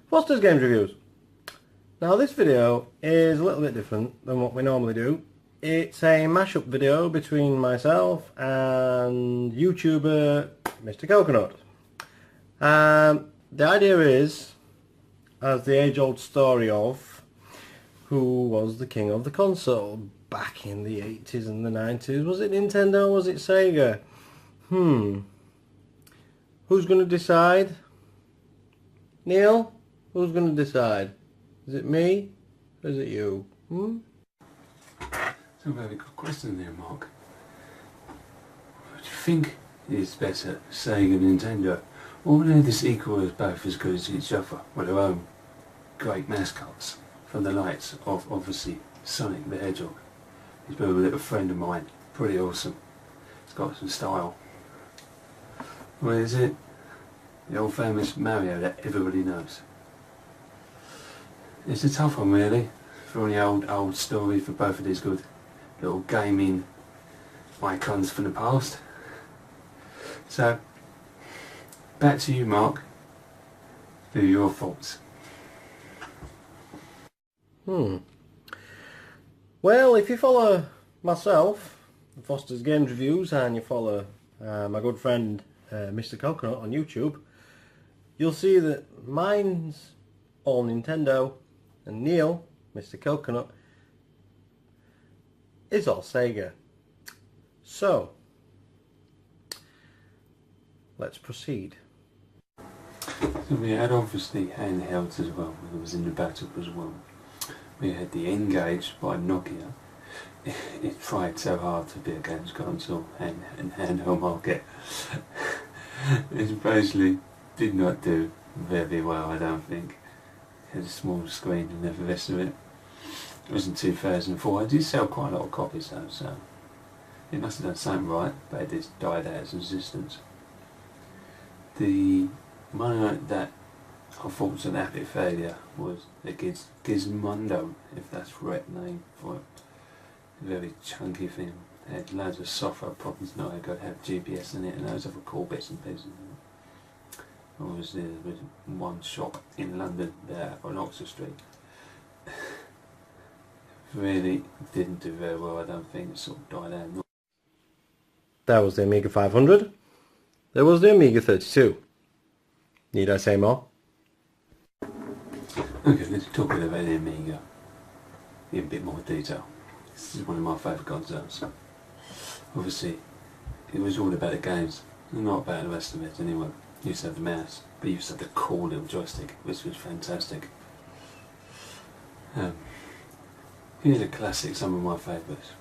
Foster's Games Reviews. Now this video is a little bit different than what we normally do. It's a mashup video between myself and YouTuber Mr. Coconut. The idea is, as the age-old story of who was the king of the console back in the 80s and the 90s. Was it Nintendo or was it Sega? Who's going to decide? Neil? Who's going to decide? Is it me or is it you? It's a very good question there, Mark. What do you think is better, Sega and Nintendo? Or are they the sequels both as good as each other with their own great mascots? From the likes of, obviously, Sonic the Hedgehog. He's been a little friend of mine. Pretty awesome. He's got some style. What is it? The old famous Mario that everybody knows. It's a tough one really, for the old story for both of these good little gaming icons from the past. So, back to you, Mark. Do your thoughts. Well, if you follow myself, Foster's Games Reviews, and you follow my good friend Mr. Coconut on YouTube, you'll see that mine's all Nintendo and Neil, Mr. Coconut, is all Sega. So, let's proceed. So we had obviously handhelds as well, it was in the battle as well. We had the N-Gage by Nokia. It tried so hard to be a games console and handheld market. It basically did not do very well, I don't think. It had a small screen and the rest of it. It was in 2004. It did sell quite a lot of copies though, so it must have done something right, but it just died out of existence. The one that I thought was an epic failure was the Gizmondo, if that's the correct name for it. A very chunky thing. It had loads of software problems, not a good, had GPS in it and loads of other cool bits and pieces. Obviously there was one shop in London there on Oxford Street. Really didn't do very well, I don't think. It sort of died out. That was the Amiga 500. There was the Amiga 32. Need I say more? Okay, let's talk about the Amiga in a bit more detail. This is one of my favourite consoles. Obviously, it was all about the games, and not about the rest of it anyway. You used to have the mouse, but you used to have the cool little joystick, which was fantastic. Here's a classic, some of my favourites.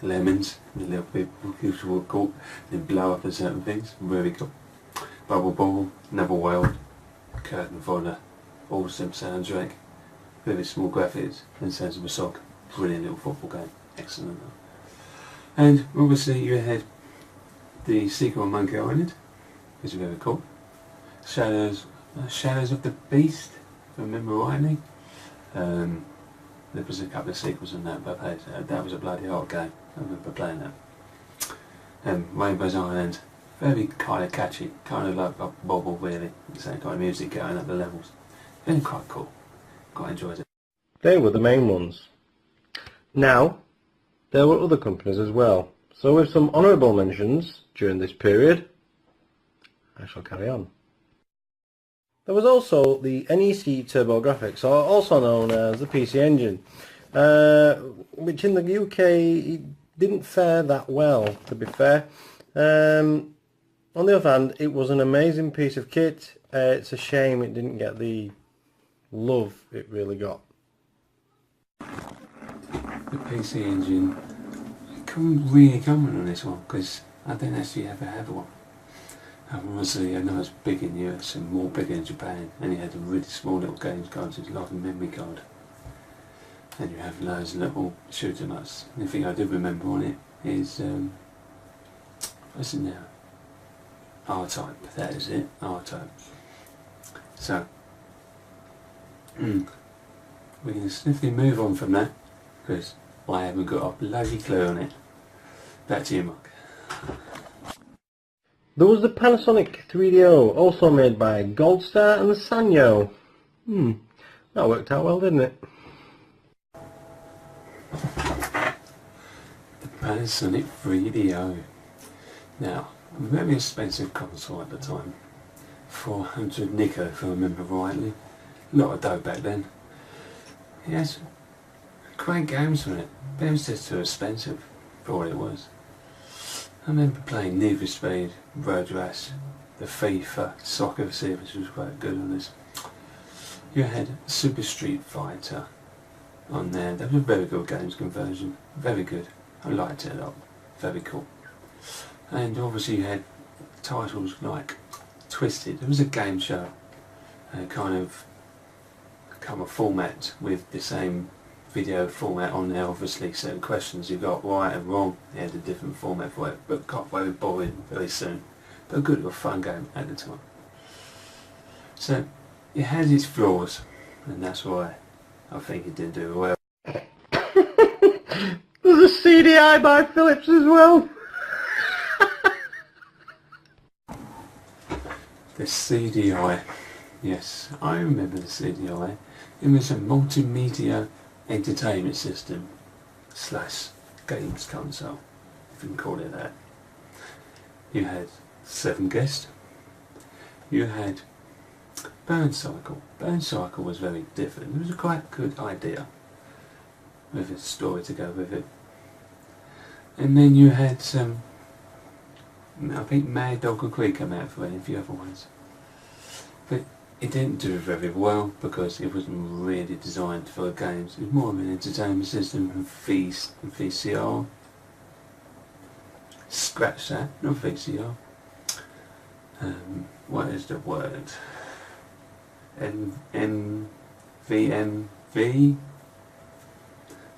Lemons, the little people were caught, then blow up at certain things, very cool. Bubble Bobble, Another World, Curtain for the awesome soundtrack, very small graphics, and sounds of a sock. Brilliant little football game, excellent. And obviously you had the sequel on Monkey Island, which is very cool. Shadows of the Beast, if I remember rightly. There was a couple of sequels on that, but that was a bloody hard game. I remember playing that. Rainbow's Island, very kind of catchy, kind of like a bobble really, the same kind of music going up the levels. Been quite cool, quite enjoyed it. They were the main ones. Now, there were other companies as well, so with some honourable mentions during this period, I shall carry on. There was also the NEC TurboGrafx, or also known as the PC Engine, which in the UK didn't fare that well, to be fair. On the other hand, it was an amazing piece of kit. It's a shame it didn't get the love it really got. The PC Engine, I couldn't really comment on this one because I didn't actually ever have one. Obviously I know it's big in the US and more bigger in Japan, and you had a really small little games card, so it's like a memory card. And you have loads of little shoot 'em ups. The thing I do remember on it is, what's it now? R-Type, that is it, R-Type. So, we can swiftly move on from that, because I haven't got a bloody clue on it. Back to you, Mark. There was the Panasonic 3DO, also made by Goldstar and Sanyo. That worked out well, didn't it? The Panasonic 3DO. Now, a very expensive console at the time. 400 Nico, if I remember rightly. A lot of dough back then. It has great games on it, but it was just too expensive for what it was. I remember playing Need for Speed, Road Rash, the FIFA soccer series was quite good on this. You had Super Street Fighter on there. That was a very good games conversion. Very good. I liked it a lot. Very cool. And obviously you had titles like Twisted. It was a game show. Kind of format with the same video format on there. Obviously certain questions you got right and wrong. They had a different format for it, but got very boring very soon. But a good little fun game at the time. So it has its flaws, and that's why I think it didn't do well. There's a CDI by Philips as well. The CDI. Yes, I remember the CDI. It was a multimedia entertainment system / games console, if you can call it that. You had 7 guests. You had Burn Cycle. Burn Cycle was very different. It was a quite good idea with a story to go with it. And then you had some, I think Mad Dog and Creek came out for it and a few other ones. But it didn't do very well because it wasn't really designed for games. It was more of an entertainment system and VCR. Scratch that, not VCR. What is the word? MVMV?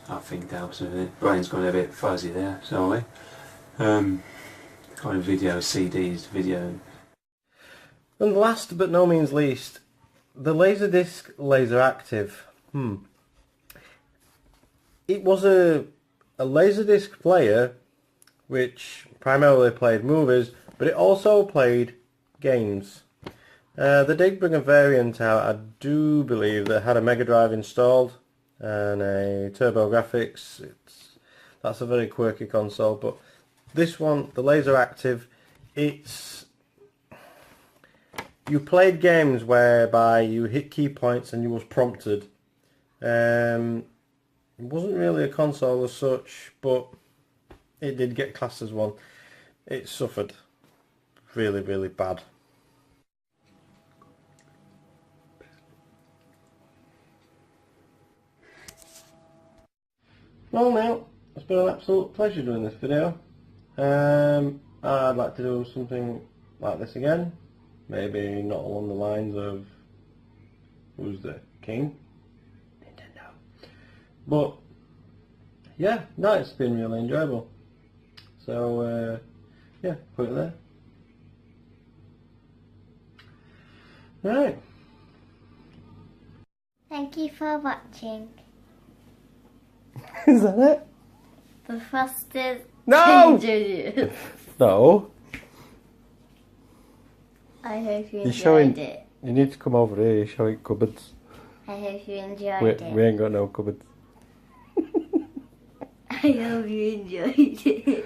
I think that was it. Brain's gone a bit fuzzy there, sorry. Kind of video CDs, video. And last but no means least, the Laserdisc Laser Active. It was a Laserdisc player which primarily played movies, but it also played games. They did bring a variant out, I do believe, that had a Mega Drive installed and a Turbo Graphics. That's a very quirky console, but this one, the Laser Active, you played games whereby you hit key points and you was prompted. It wasn't really a console as such, but it did get classed as one. It suffered really, really bad. Well now, it's been an absolute pleasure doing this video. I'd like to do something like this again. Maybe not along the lines of who's the king? Nintendo. But yeah, no, it's been really enjoyable. So yeah, put it there. Right. Thank you for watching. Is that it? The fastest No! Ginger. No. I hope you You're enjoyed showing, it. you need to come over here, you're showing cupboards. I hope you enjoyed We it. ain't got no cupboards. I hope you enjoyed it.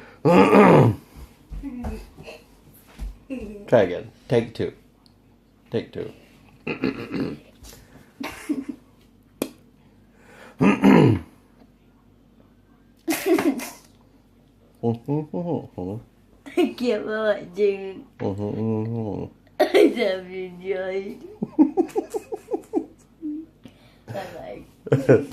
Try again. Take 2. Take 2. Thank you for watching. I hope you enjoyed. Bye bye.